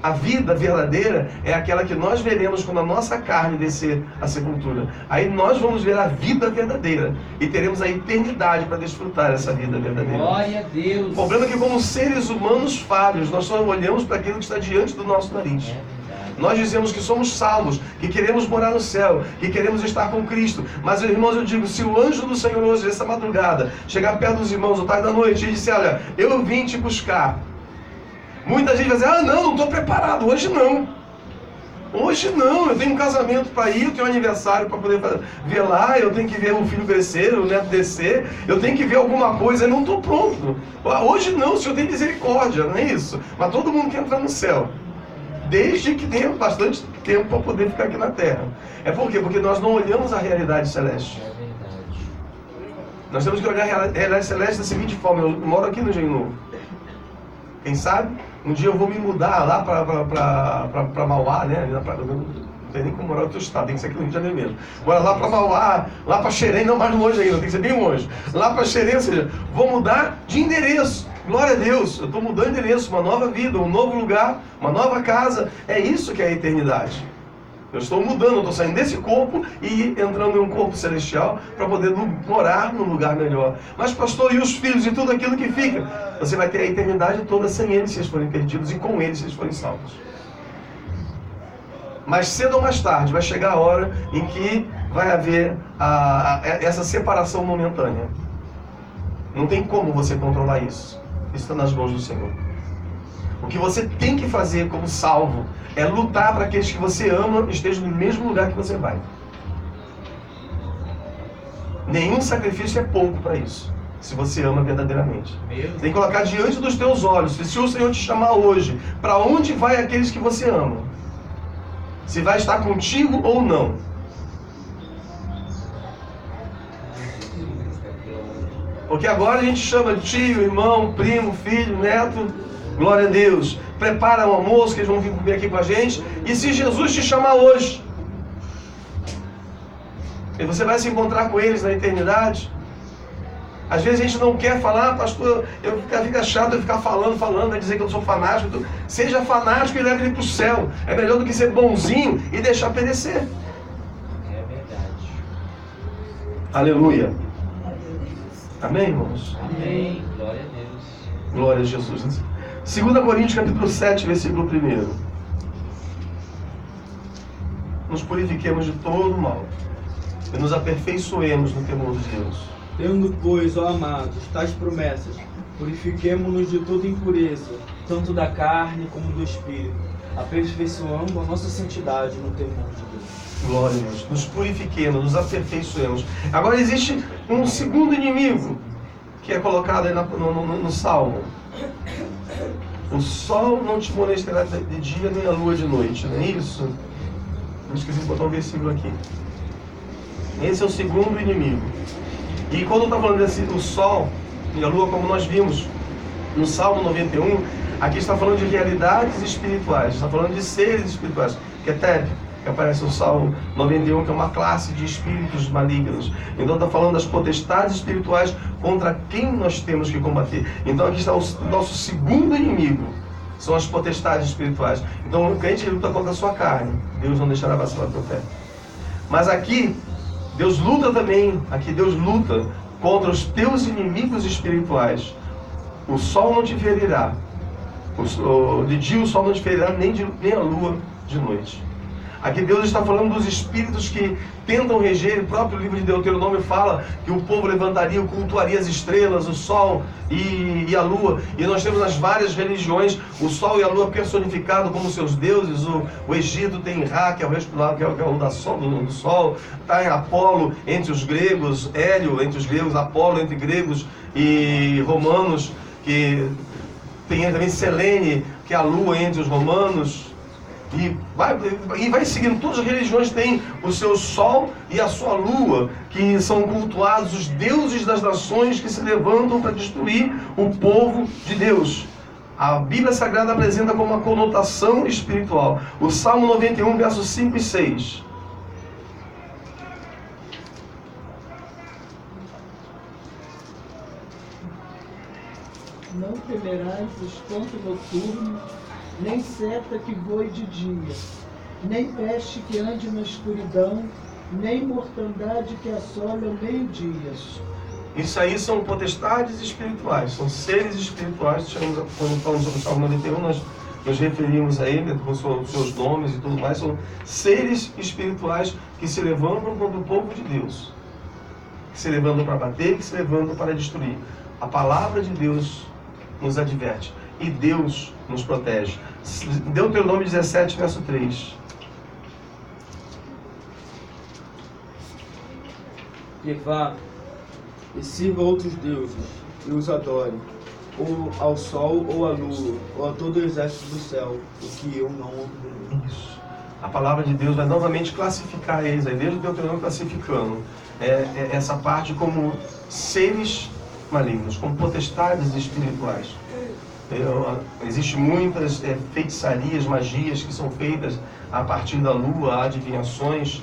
A vida verdadeira é aquela que nós veremos quando a nossa carne descer à sepultura. Aí nós vamos ver a vida verdadeira e teremos a eternidade para desfrutar essa vida verdadeira. Glória a Deus. O problema é que, como seres humanos falhos, nós só olhamos para aquilo que está diante do nosso nariz. Nós dizemos que somos salvos, que queremos morar no céu, que queremos estar com Cristo. Mas, irmãos, eu digo, se o anjo do Senhor hoje, essa madrugada, chegar perto dos irmãos, ou tarde da noite, e disser, olha, eu vim te buscar. Muita gente vai dizer, ah, não estou preparado, hoje não. Hoje não, eu tenho um casamento para ir, eu tenho um aniversário para poder ver lá, eu tenho que ver o filho crescer, o neto descer, eu tenho que ver alguma coisa, eu não estou pronto. Hoje não, o Senhor tem misericórdia, não é isso? Mas todo mundo quer entrar no céu. Desde que tenha bastante tempo para poder ficar aqui na Terra. É por quê? Porque nós não olhamos a realidade celeste. Nós temos que olhar a realidade celeste da seguinte forma. Eu moro aqui no Engenho Novo. Quem sabe, um dia eu vou me mudar lá para Mauá, né? Não tem nem como morar no outro estado, tem que ser aqui no Rio de Janeiro mesmo. Agora lá para Mauá, lá para Xerém, não mais longe ainda, tem que ser bem longe. Lá para Xerém, ou seja, vou mudar de endereço. Glória a Deus, eu estou mudando de endereço, uma nova vida, um novo lugar, uma nova casa. É isso que é a eternidade. Eu estou mudando, eu estou saindo desse corpo e entrando em um corpo celestial para poder morar num lugar melhor. Mas, pastor, e os filhos e tudo aquilo que fica? Você vai ter a eternidade toda sem eles se eles forem perdidos e com eles se eles forem salvos. Mas cedo ou mais tarde vai chegar a hora em que vai haver essa separação momentânea. Não tem como você controlar isso. Isso está nas mãos do Senhor. O que você tem que fazer como salvo é lutar para que aqueles que você ama estejam no mesmo lugar que você vai. Nenhum sacrifício é pouco para isso, se você ama verdadeiramente. Tem que colocar diante dos teus olhos, se o Senhor te chamar hoje, para onde vai aqueles que você ama? Se vai estar contigo ou não. Porque agora a gente chama de tio, irmão, primo, filho, neto. Glória a Deus. Prepara o almoço que eles vão vir comer aqui com a gente. E se Jesus te chamar hoje, e você vai se encontrar com eles na eternidade. Às vezes a gente não quer falar, pastor, fica chato eu ficar falando, vai dizer que eu sou fanático. Seja fanático e leve ele para o céu. É melhor do que ser bonzinho e deixar perecer. É verdade. Aleluia. Amém, irmãos? Amém. Glória a Deus. Glória a Jesus. 2 Coríntios capítulo 7, versículo 1. Nos purifiquemos de todo mal e nos aperfeiçoemos no temor de Deus. Tendo, pois, ó amados, tais promessas, purifiquemo-nos de toda impureza, tanto da carne como do espírito, aperfeiçoando a nossa santidade no temor de Deus. Glória a Deus. Nos purifiquemos, nos aperfeiçoemos. Agora existe um segundo inimigo que é colocado aí no Salmo. O sol não te molestará de dia, nem a lua de noite. Não é isso? Eu esqueci de botar um versículo aqui. Esse é o segundo inimigo. E quando está falando do sol e a lua, como nós vimos no Salmo 91, aqui está falando de realidades espirituais. Está falando de seres espirituais. Keteb, que aparece no Salmo 91, que é uma classe de espíritos malignos. Então está falando das potestades espirituais contra quem nós temos que combater. Então aqui está o nosso segundo inimigo, são as potestades espirituais. Então o crente luta contra a sua carne, Deus não deixará vacilar teu pé. Mas aqui, Deus luta também, Deus luta contra os teus inimigos espirituais. O sol não te ferirá, de dia o sol não te ferirá, nem a lua de noite. Aqui Deus está falando dos espíritos que tentam reger. O próprio livro de Deuteronômio fala que o povo levantaria, cultuaria as estrelas, o sol e a lua. E nós temos nas várias religiões o sol e a lua personificados como seus deuses. O Egito tem Ra, que é o responsável, que é o do sol. Está em Apolo entre os gregos, Hélio entre os gregos, Apolo entre gregos e romanos, que tem também Selene, que é a lua entre os romanos. E vai seguindo, todas as religiões têm o seu sol e a sua lua, que são cultuados os deuses das nações que se levantam para destruir o povo de Deus. A Bíblia Sagrada apresenta como uma conotação espiritual. O Salmo 91, versos 5 e 6. Não temerás espanto noturno, nem seta que voe de dia, nem peste que ande na escuridão, nem mortandade que assole ao meio-dia. Isso aí são potestades espirituais, são seres espirituais. Quando falamos sobre o Salmo 91, nós nos referimos a ele, com seus nomes e tudo mais. São seres espirituais que se levantam contra o povo de Deus, que se levantam para bater, que se levantam para destruir. A palavra de Deus nos adverte e Deus nos protege. Deuteronômio 17, verso 3. E vá e sirva outros deuses e os adore, ou ao sol, ou à lua, ou a todo o exército do céu, o que eu não ordenei. Isso. A palavra de Deus vai novamente classificar eles, aí desde o Deuteronômio classificando essa parte como seres malignos, como potestades espirituais. Existem muitas feitiçarias, magias que são feitas a partir da lua, adivinhações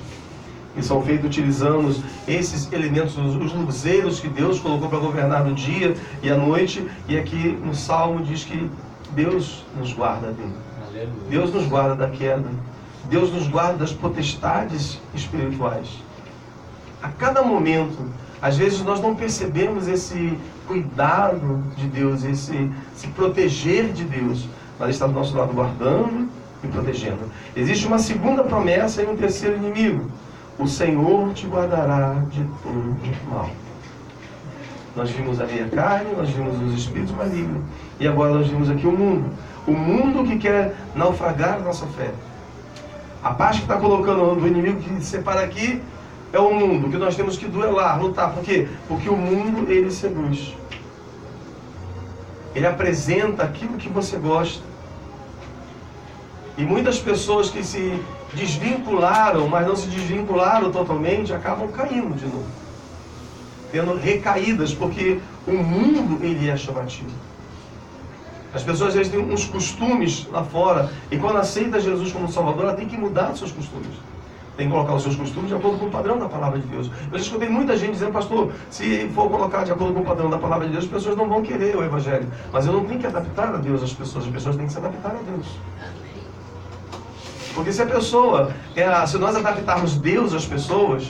que são feitos utilizando esses elementos, os luzeiros que Deus colocou para governar o dia e a noite. E aqui no Salmo diz que Deus nos guarda dele. Aleluia. Deus nos guarda da queda. Deus nos guarda das potestades espirituais. A cada momento, às vezes nós não percebemos esse cuidado de Deus, esse se proteger de Deus, mas Ele está do nosso lado guardando e protegendo. Existe uma segunda promessa e um terceiro inimigo. O Senhor te guardará de todo mal. Nós vimos ali a carne, nós vimos os espíritos malignos, e agora nós vimos aqui o mundo. O mundo que quer naufragar a nossa fé. A parte que está colocando do inimigo que separa aqui é o mundo, que nós temos que duelar, lutar. Por quê? Porque o mundo, ele seduz. Ele apresenta aquilo que você gosta. E muitas pessoas que se desvincularam, mas não se desvincularam totalmente, acabam caindo de novo. Tendo recaídas, porque o mundo, ele é chamativo. As pessoas, às vezes, têm uns costumes lá fora, e quando aceita Jesus como Salvador, ela tem que mudar os seus costumes. Tem que colocar os seus costumes de acordo com o padrão da palavra de Deus. Eu já escutei muita gente dizendo, pastor, se for colocar de acordo com o padrão da palavra de Deus, as pessoas não vão querer o Evangelho. Mas eu não tenho que adaptar a Deus as pessoas têm que se adaptar a Deus. Porque se a pessoa, se nós adaptarmos Deus às pessoas,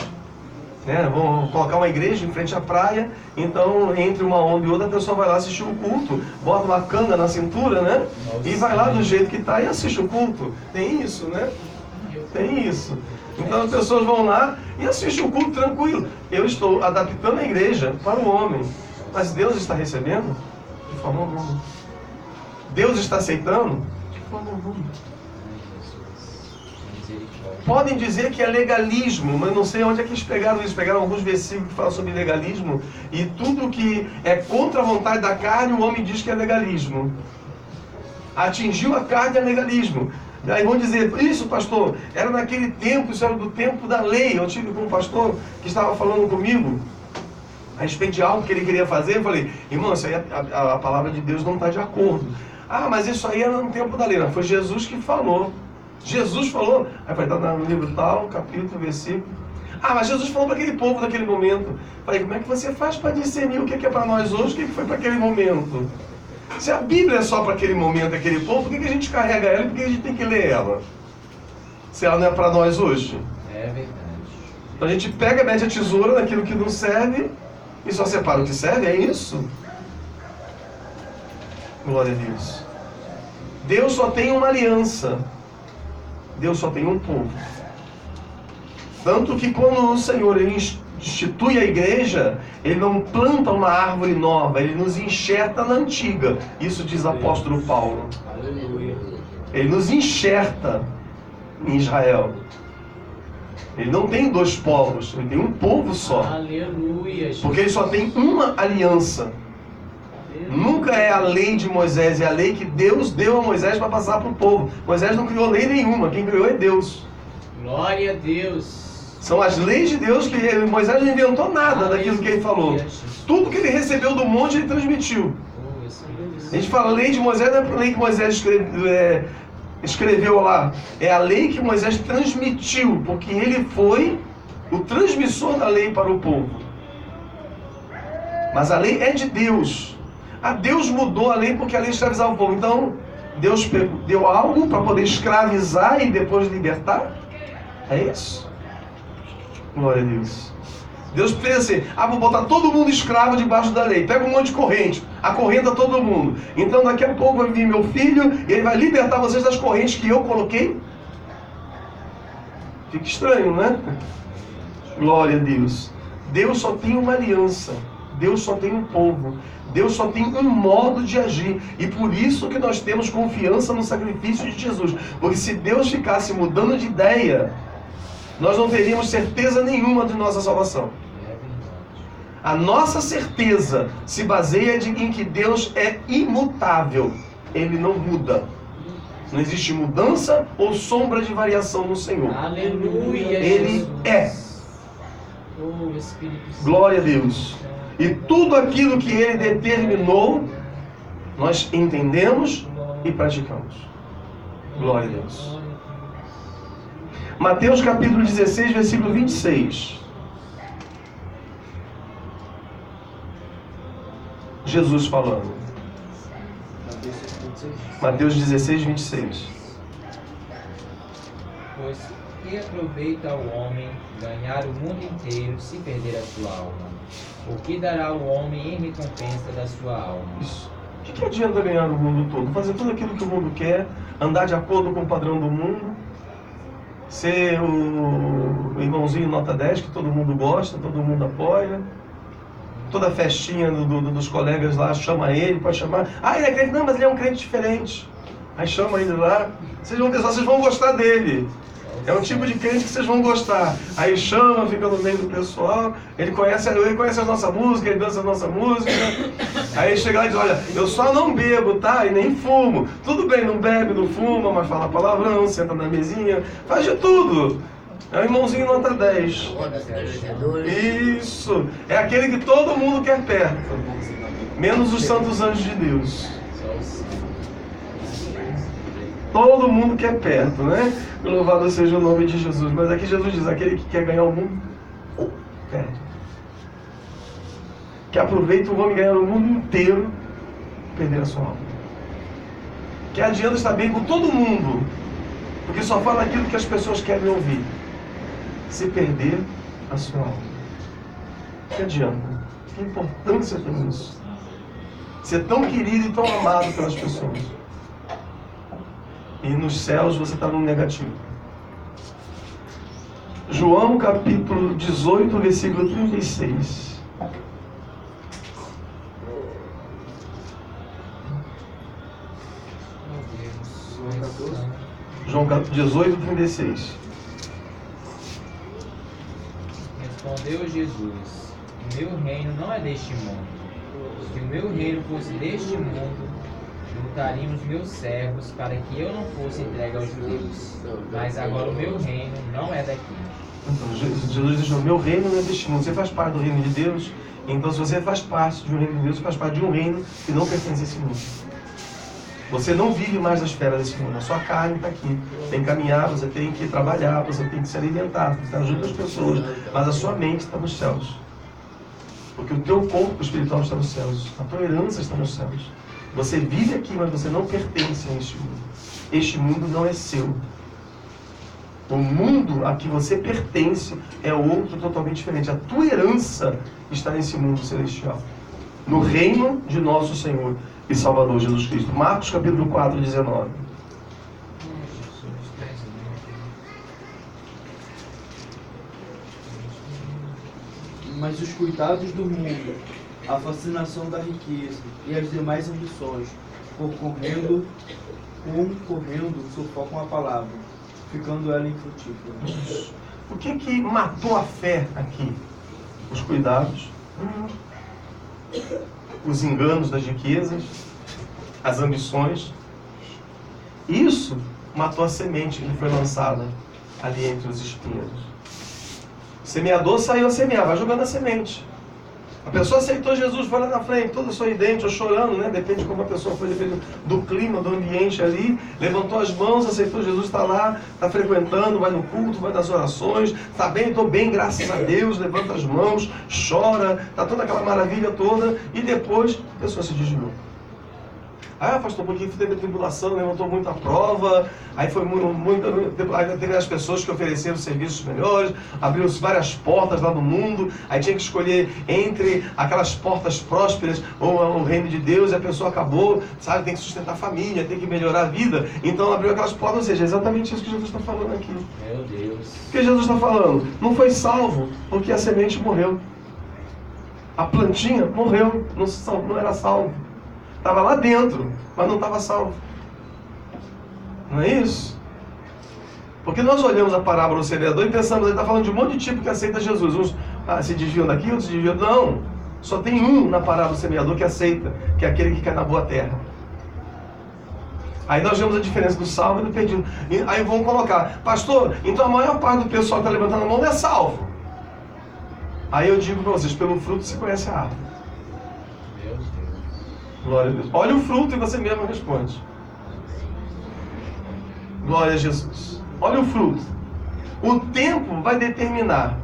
vamos colocar uma igreja em frente à praia, então entre uma onda e outra a pessoa vai lá assistir o culto, bota uma canga na cintura, né? E vai lá do jeito que está e assiste o culto. Tem isso, né? Tem isso. Então as pessoas vão lá e assistem o culto tranquilo. Eu estou adaptando a igreja para o homem, mas Deus está recebendo? De forma alguma. Deus está aceitando? De forma alguma. Podem dizer que é legalismo, mas não sei onde é que eles pegaram isso. Pegaram alguns versículos que falam sobre legalismo, e tudo que é contra a vontade da carne, o homem diz que é legalismo. Atingiu a carne é legalismo. Aí vão dizer, isso pastor, era naquele tempo, isso era do tempo da lei. Eu tive com um pastor que estava falando comigo a respeito de algo que ele queria fazer. Eu falei, irmão, isso aí a palavra de Deus não está de acordo. Ah, mas isso aí era no tempo da lei. Não, foi Jesus que falou. Jesus falou, aí vai estar no livro tal, capítulo, versículo. Ah, mas Jesus falou para aquele povo naquele momento. Falei, como é que você faz para discernir o que é para nós hoje, o que foi para aquele momento? Se a Bíblia é só para aquele momento, aquele povo, por que a gente carrega ela e por que a gente tem que ler ela? Se ela não é para nós hoje. É verdade. Então a gente pega, mete a tesoura naquilo que não serve e só separa o que serve, é isso? Glória a Deus. Deus só tem uma aliança. Deus só tem um povo. Tanto que quando o Senhor ele institui a igreja, Ele não planta uma árvore nova, Ele nos enxerta na antiga. Isso diz o apóstolo Paulo. Aleluia. Ele nos enxerta em Israel. Ele não tem dois povos, Ele tem um povo só. Aleluia. Porque Ele só tem uma aliança. Nunca é a lei de Moisés, é a lei que Deus deu a Moisés para passar para o povo. Moisés não criou lei nenhuma, quem criou é Deus. Glória a Deus. São as leis de Deus que Moisés não inventou nada daquilo que ele falou. Tudo que ele recebeu do monte ele transmitiu. A gente fala lei de Moisés, não é a lei que Moisés escreveu lá. É a lei que Moisés transmitiu, porque ele foi o transmissor da lei para o povo. Mas a lei é de Deus. Deus mudou a lei porque a lei escravizava o povo. Então, Deus deu algo para poder escravizar e depois libertar? É isso? Glória a Deus. Deus fez assim, vou botar todo mundo escravo debaixo da lei. Pega um monte de corrente, acorrenta todo mundo. Então daqui a pouco vai vir meu filho e ele vai libertar vocês das correntes que eu coloquei. Fica estranho, né? Glória a Deus. Deus só tem uma aliança. Deus só tem um povo. Deus só tem um modo de agir. E por isso que nós temos confiança no sacrifício de Jesus. Porque se Deus ficasse mudando de ideia, nós não teríamos certeza nenhuma de nossa salvação. A nossa certeza se baseia em que Deus é imutável. Ele não muda. Não existe mudança ou sombra de variação no Senhor. Aleluia. Ele é. Oh, Espírito Santo. Glória a Deus. E tudo aquilo que Ele determinou, nós entendemos e praticamos. Glória a Deus. Mateus capítulo 16, versículo 26. Jesus falando. Mateus 16, 26. Pois que aproveita o homem ganhar o mundo inteiro se perder a sua alma? O que dará o homem em recompensa da sua alma? Isso. O que adianta ganhar o mundo todo? Fazer tudo aquilo que o mundo quer, andar de acordo com o padrão do mundo, ser o irmãozinho nota 10 que todo mundo gosta, todo mundo apoia. Toda festinha dos colegas lá chama ele, pode chamar. Ele é crente? Não, mas ele é um crente diferente. Aí chama ele lá. Vocês vão ver só, vocês vão gostar dele. É um tipo de crente que vocês vão gostar. Aí chama, fica no meio do pessoal. Ele conhece a nossa música, ele dança a nossa música. Aí chega lá e diz, olha, eu só não bebo, tá? E nem fumo. Tudo bem, não bebe, não fuma, mas fala palavrão, senta na mesinha, faz de tudo. É um irmãozinho nota 10. Isso. É aquele que todo mundo quer perto. Menos os santos anjos de Deus. Todo mundo quer perto, né? Louvado seja o nome de Jesus. Mas aqui Jesus diz, aquele que quer ganhar o mundo, perde. Que aproveita o homem ganhar o mundo inteiro, perder a sua alma. Que adianta estar bem com todo mundo, porque só fala aquilo que as pessoas querem ouvir. Se perder a sua alma. Que adianta? Que importância tem isso? Ser tão querido e tão amado pelas pessoas. E nos céus você está no negativo. João capítulo 18, versículo 36. João 18, 36. Respondeu Jesus, o meu reino não é deste mundo. Se o meu reino fosse deste mundo, juntariam os meus servos para que eu não fosse entregue aos judeus. Mas agora o meu reino não é daqui. Então, Jesus diz, o meu reino não é deste mundo. Você faz parte do reino de Deus. Então, se você faz parte de um reino de Deus, você faz parte de um reino que não pertence a esse mundo. Você não vive mais na esfera desse mundo. A sua carne está aqui. Tem que caminhar, você tem que trabalhar, você tem que se alimentar, tem que estar junto às pessoas. Mas a sua mente está nos céus. Porque o teu corpo espiritual está nos céus. A tua herança está nos céus. Você vive aqui, mas você não pertence a este mundo. Este mundo não é seu. O mundo a que você pertence é outro totalmente diferente. A tua herança está nesse mundo celestial. No reino de nosso Senhor e Salvador Jesus Cristo. Marcos capítulo 4, 19. Mas os cuidados do mundo, a fascinação da riqueza e as demais ambições, concorrendo, sufocam a palavra, ficando ela infrutífera. O que matou a fé aqui? Os cuidados, os enganos das riquezas, as ambições. Isso matou a semente que foi lançada ali entre os espinhos. O semeador saiu a semear, vai jogando a semente. A pessoa aceitou Jesus, foi lá na frente, toda sorridente ou chorando, né? Depende de como a pessoa foi, depende do clima, do ambiente ali. Levantou as mãos, aceitou Jesus, está lá, está frequentando, vai no culto, vai nas orações. Está bem, estou bem, graças a Deus. Levanta as mãos, chora, está toda aquela maravilha toda. E depois a pessoa se desviou. Ah, pastor, porque teve tribulação, levantou muita prova, aí foi aí teve as pessoas que ofereceram serviços melhores, abriu várias portas lá no mundo, aí tinha que escolher entre aquelas portas prósperas ou o reino de Deus, e a pessoa acabou, sabe, tem que sustentar a família, tem que melhorar a vida, então abriu aquelas portas, ou seja, é exatamente isso que Jesus está falando aqui. Meu Deus. O que Jesus está falando? Não foi salvo porque a semente morreu. A plantinha morreu, não era salvo. Estava lá dentro, mas não estava salvo. Não é isso? Porque nós olhamos a parábola do semeador e pensamos, ele está falando de um monte de tipo que aceita Jesus. Uns se desviam daqui, outros se desviam. Não, só tem um na parábola do semeador que aceita, que é aquele que cai na boa terra. Aí nós vemos a diferença do salvo e do perdido. E aí vão colocar, pastor, então a maior parte do pessoal que está levantando a mão não é salvo. Aí eu digo para vocês, pelo fruto se conhece a árvore. Glória a Deus. Olha o fruto e você mesmo responde. Glória a Jesus. Olha o fruto. O tempo vai determinar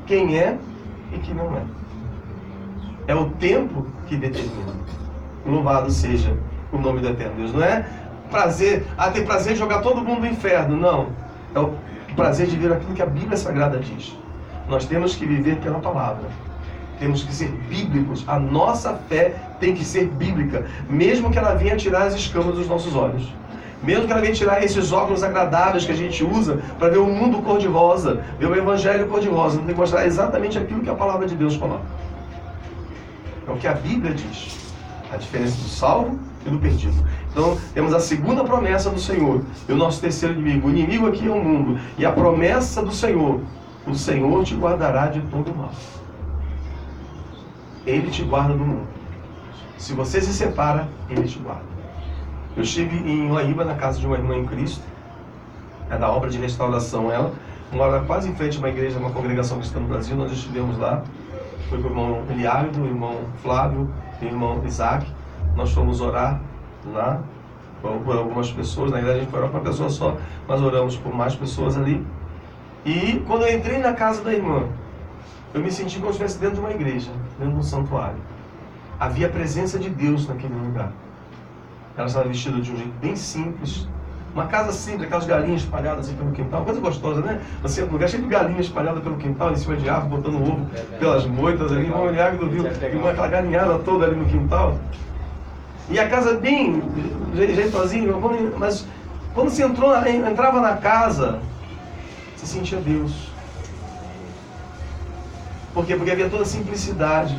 quem é e quem não é. É o tempo que determina. Louvado seja o nome do Eterno Deus. Não é prazer, ter prazer de jogar todo mundo no inferno. Não. É o prazer de ver aquilo que a Bíblia Sagrada diz. Nós temos que viver pela palavra. Temos que ser bíblicos. A nossa fé tem que ser bíblica. Mesmo que ela venha tirar as escamas dos nossos olhos. Mesmo que ela venha tirar esses óculos agradáveis que a gente usa para ver o mundo cor-de-rosa, ver o evangelho cor-de-rosa. Não tem que mostrar exatamente aquilo que a palavra de Deus coloca. É o que a Bíblia diz. A diferença do salvo e do perdido. Então, temos a segunda promessa do Senhor. E o nosso terceiro inimigo. O inimigo aqui é o mundo. E a promessa do Senhor. O Senhor te guardará de todo mal. Ele te guarda do mundo. Se você se separa, Ele te guarda. Eu estive em Laíba, na casa de uma irmã em Cristo. É da obra de restauração ela. Mora quase em frente a uma igreja, uma congregação cristã no Brasil. Nós estivemos lá. Foi com o irmão Eliário, o irmão Flávio e o irmão Isaac. Nós fomos orar lá por algumas pessoas. Na verdade a gente foi orar por uma pessoa só, mas oramos por mais pessoas ali. E quando eu entrei na casa da irmã, eu me senti como se estivesse dentro de uma igreja, dentro de um santuário. Havia a presença de Deus naquele lugar. Ela estava vestida de um jeito bem simples. Uma casa simples, aquelas galinhas espalhadas assim pelo quintal. Coisa gostosa, né? Você um lugar cheio de galinhas espalhadas pelo quintal, em cima de árvore, botando ovo pelas moitas ali. Irmão Eliago do Rio, aquela galinhada toda ali no quintal. E a casa bem jeitosinha, mas quando você entrava na casa, você sentia Deus. Por quê? Porque havia toda a simplicidade,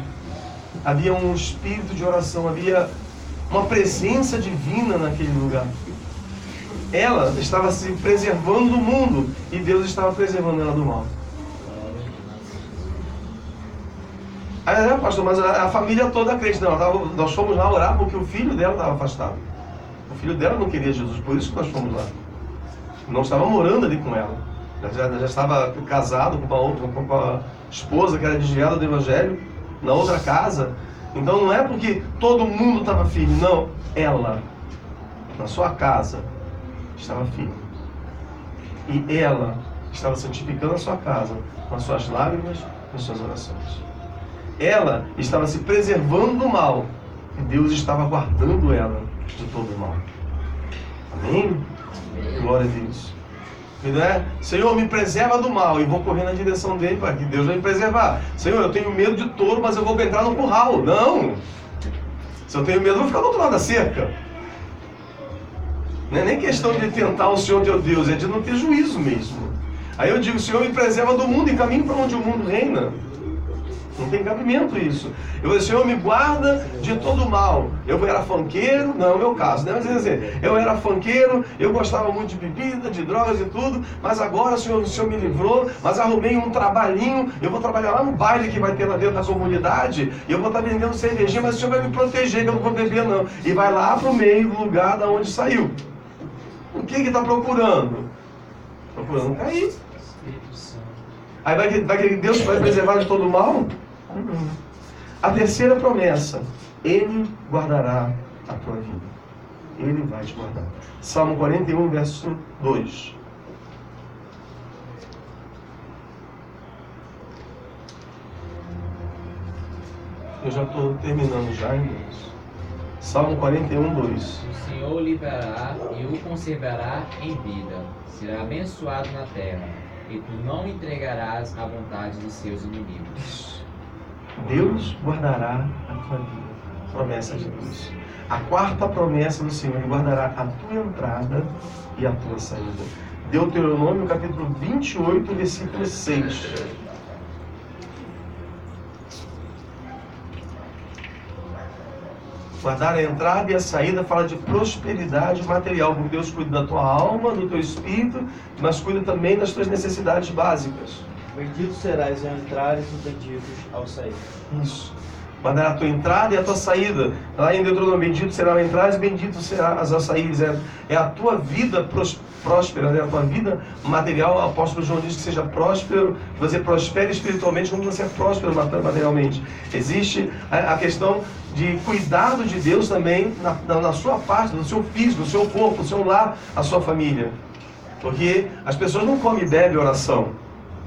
havia um espírito de oração, havia uma presença divina naquele lugar. Ela estava se preservando do mundo e Deus estava preservando ela do mal. Aí, pastor, mas a família toda crente. Não, nós fomos lá orar porque o filho dela estava afastado. O filho dela não queria Jesus, por isso que nós fomos lá. Não estava morando ali com ela. Já estava casado com uma esposa que era desviada do evangelho, na outra casa. Então não é porque todo mundo estava firme, não. Ela, na sua casa, estava firme. E ela estava santificando a sua casa com as suas lágrimas e as suas orações. Ela estava se preservando do mal. E Deus estava guardando ela de todo o mal. Amém? Glória a Deus. Não é? Senhor, me preserva do mal. E vou correr na direção dele para que Deus vai me preservar. Senhor, eu tenho medo de touro, mas eu vou entrar no curral. Não! Se eu tenho medo, eu vou ficar do outro lado da cerca. Não é nem questão de tentar o Senhor teu Deus, é de não ter juízo mesmo. Aí eu digo, Senhor, me preserva do mundo e caminho para onde o mundo reina. Não tem cabimento isso. Eu vou dizer, Senhor, me guarda de todo mal. Eu era funkeiro, não é o meu caso, né? Mas dizer, eu era funkeiro, eu gostava muito de bebida, de drogas e tudo, mas agora o Senhor me livrou, mas arrumei um trabalhinho, eu vou trabalhar lá no baile que vai ter lá dentro da comunidade, e eu vou estar vendendo cervejinha, mas o Senhor vai me proteger, que eu não vou beber não. E vai lá para o meio do lugar da onde saiu. O que está procurando? Procurando cair. Aí vai que Deus vai preservar de todo mal? A terceira promessa, Ele guardará a tua vida. Ele vai te guardar. Salmo 41, verso 2. Eu já estou terminando já, irmãos. Salmo 41, 2. O Senhor o livrará e o conservará em vida. Será abençoado na terra, e tu não entregarás à vontade de seus inimigos. Deus guardará a tua vida. Promessa de Deus. A quarta promessa do Senhor, Ele guardará a tua entrada e a tua saída. Deuteronômio capítulo 28, versículo 6. Guardar a entrada e a saída fala de prosperidade material, porque Deus cuida da tua alma, do teu espírito, mas cuida também das tuas necessidades básicas. Bendito serás ao entrar e benditos ao sair. Isso. Guardar a tua entrada e a tua saída. Lá em Deuteronômio, bendito será ao entrar e bendito serás ao sair. É a tua vida próspera, né? A tua vida material. O apóstolo João diz que seja próspero, que você prospere espiritualmente como você é próspero materialmente. Existe a questão de cuidado de Deus também na sua parte, no seu físico, no seu corpo, no seu lar, a sua família. Porque as pessoas não comem e bebem oração.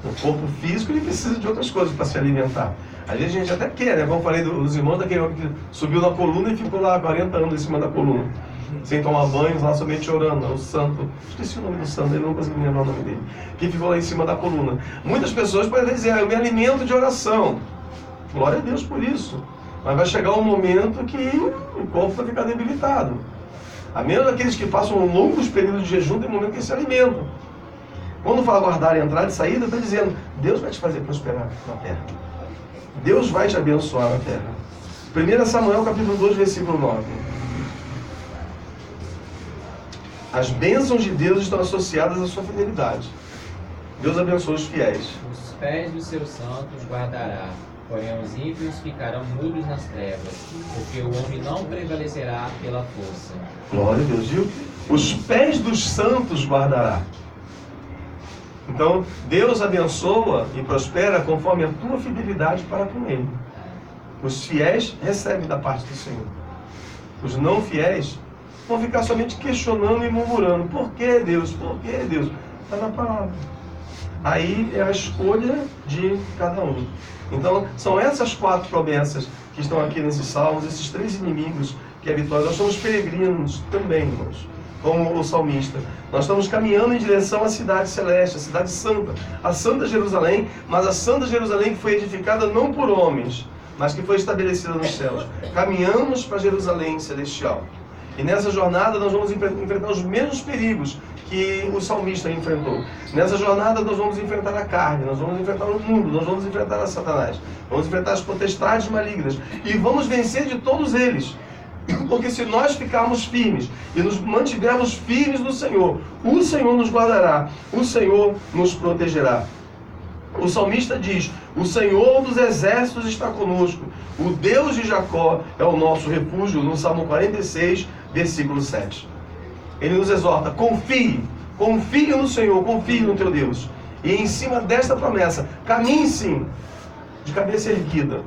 O corpo físico ele precisa de outras coisas para se alimentar. Às vezes a gente até quer, né? Como eu falei dos irmãos daquele homem que subiu na coluna e ficou lá 40 anos em cima da coluna, sem tomar banho, lá somente orando. O santo, esqueci o nome do santo, ele não consegui lembrar o nome dele, que ficou lá em cima da coluna. Muitas pessoas podem dizer, eu me alimento de oração. Glória a Deus por isso. Mas vai chegar um momento que o corpo vai ficar debilitado. A menos daqueles que passam longos períodos de jejum, tem momento que eles se alimentam. Quando fala guardar, entrada e saída, está dizendo, Deus vai te fazer prosperar na terra. Deus vai te abençoar na terra. 1 Samuel capítulo 2, versículo 9. As bênçãos de Deus estão associadas à sua fidelidade. Deus abençoa os fiéis. Os pés dos seus santos guardará, porém os ímpios ficarão mudos nas trevas, porque o homem não prevalecerá pela força. Glória a Deus, viu? Os pés dos santos guardará. Então, Deus abençoa e prospera conforme a tua fidelidade para com Ele. Os fiéis recebem da parte do Senhor. Os não fiéis vão ficar somente questionando e murmurando. Por que Deus? Por que Deus? Está na palavra. Aí é a escolha de cada um. Então, são essas 4 promessas que estão aqui nesses salmos, esses 3 inimigos que é a vitória. Nós somos peregrinos também, irmãos, como o salmista. Nós estamos caminhando em direção à cidade celeste, à cidade santa, a Santa Jerusalém, mas a Santa Jerusalém que foi edificada não por homens, mas que foi estabelecida nos céus. Caminhamos para Jerusalém celestial. E nessa jornada nós vamos enfrentar os mesmos perigos que o salmista enfrentou. Nessa jornada nós vamos enfrentar a carne, nós vamos enfrentar o mundo, nós vamos enfrentar a Satanás, vamos enfrentar as potestades malignas e vamos vencer de todos eles. Porque se nós ficarmos firmes e nos mantivermos firmes no Senhor, o Senhor nos guardará, o Senhor nos protegerá. O salmista diz, o Senhor dos exércitos está conosco, o Deus de Jacó é o nosso refúgio, no Salmo 46, versículo 7. Ele nos exorta, confie no Senhor, confie no teu Deus. E em cima desta promessa, caminhe sim, de cabeça erguida.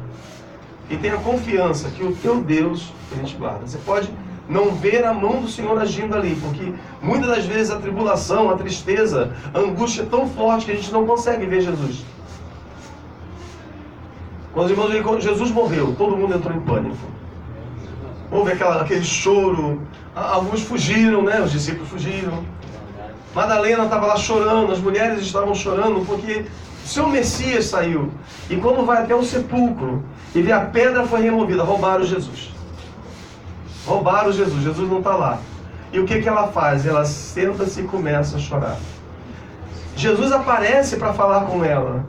E tenha confiança que o teu Deus, Ele te guarda. Você pode não ver a mão do Senhor agindo ali, porque muitas das vezes a tribulação, a tristeza, a angústia é tão forte que a gente não consegue ver Jesus. Quando Jesus morreu, todo mundo entrou em pânico. Houve aquele choro, alguns fugiram, né? Os discípulos fugiram. Madalena estava lá chorando, as mulheres estavam chorando porque seu Messias saiu. E quando vai até o sepulcro e vê a pedra foi removida, roubaram Jesus. Roubaram Jesus, Jesus não está lá. E o que ela faz? Ela senta-se e começa a chorar. Jesus aparece para falar com ela,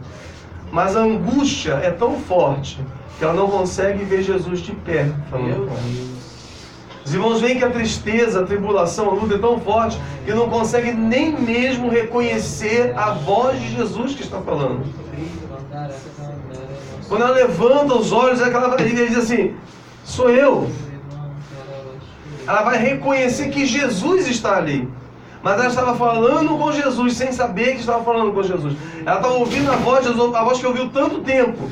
mas a angústia é tão forte que ela não consegue ver Jesus de pé falando com ela. Os irmãos veem que a tristeza, a tribulação, a luta é tão forte que não consegue nem mesmo reconhecer a voz de Jesus que está falando. Quando ela levanta os olhos, ela diz assim, sou eu. Ela vai reconhecer que Jesus está ali. Mas ela estava falando com Jesus, sem saber que estava falando com Jesus. Ela estava ouvindo a voz que ouviu tanto tempo.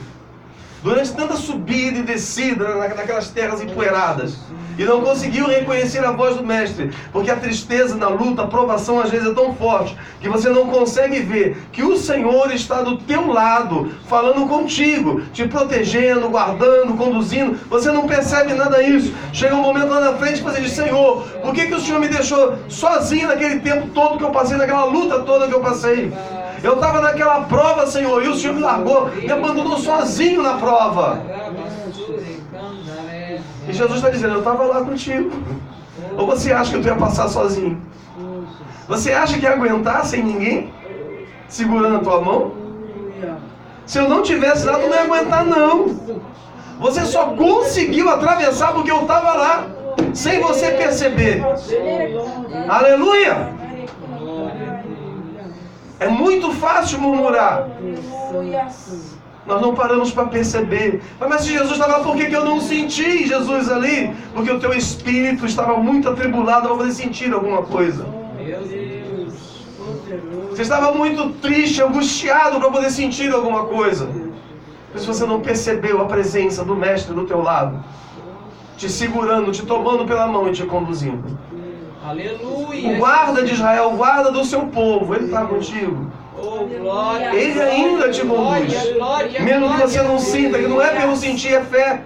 durante tanta subida e descida naquelas terras empoeiradas, e não conseguiu reconhecer a voz do Mestre, porque a tristeza na luta, a provação às vezes é tão forte, que você não consegue ver que o Senhor está do teu lado, falando contigo, te protegendo, guardando, conduzindo. Você não percebe nada disso. Chega um momento lá na frente que você diz: Senhor, por que o Senhor me deixou sozinho naquele tempo todo que eu passei, naquela luta toda que eu passei? Eu estava naquela prova, Senhor, e o Senhor me largou, me abandonou sozinho na prova. E Jesus está dizendo: eu estava lá contigo. Ou você acha que eu ia passar sozinho? Você acha que ia aguentar sem ninguém segurando a tua mão? Se eu não tivesse lá, tu não ia aguentar, não. Você só conseguiu atravessar porque eu estava lá, sem você perceber. Aleluia! É muito fácil murmurar. Nós não paramos para perceber. Mas se Jesus estava lá, por que eu não senti Jesus ali? Porque o teu espírito estava muito atribulado para poder sentir alguma coisa. Você estava muito triste, angustiado para poder sentir alguma coisa. Por isso você não percebeu a presença do Mestre do teu lado, te segurando, te tomando pela mão e te conduzindo. Aleluia. O guarda de Israel, o guarda do seu povo, ele está contigo. Oh, glória. Ele ainda te conduz. Mesmo que você não sinta, que não é pelo sentir, é fé.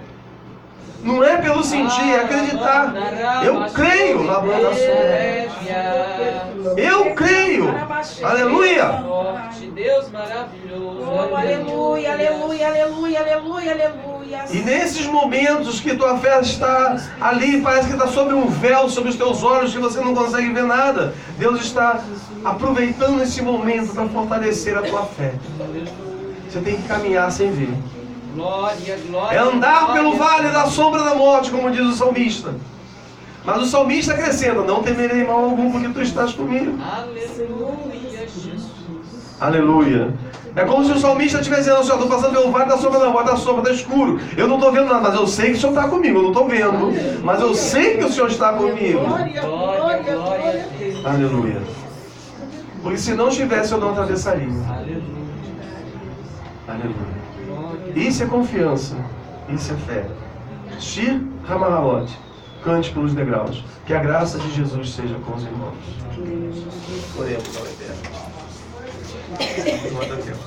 Não é pelo sentir, é acreditar. Eu creio na banda sua. Eu creio. Aleluia. Deus maravilhoso. Oh, aleluia, aleluia, aleluia, aleluia, aleluia. E nesses momentos que tua fé está ali, parece que está sobre um véu, sobre os teus olhos, que você não consegue ver nada, Deus está aproveitando esse momento para fortalecer a tua fé. Você tem que caminhar sem ver. Glória, glória. É andar pelo vale da sombra da morte, como diz o salmista. Mas o salmista acrescenta: não temerei mal algum, porque tu estás comigo. Aleluia, Jesus. Aleluia. É como se o salmista estivesse dizendo: Senhor, estou passando pelo vale da sombra da morte, da sombra, está escuro. Eu não estou vendo nada, mas eu sei que o Senhor está comigo. Eu não estou vendo, mas eu sei que o Senhor está comigo. Glória, glória a Deus. Aleluia. Porque se não estivesse, eu não atravessaria. Aleluia. Aleluia. Isso é confiança. Isso é fé. Shir Hamahalot. Cante pelos degraus. Que a graça de Jesus seja com os irmãos. Oremos ao Eterno. Glória a Deus.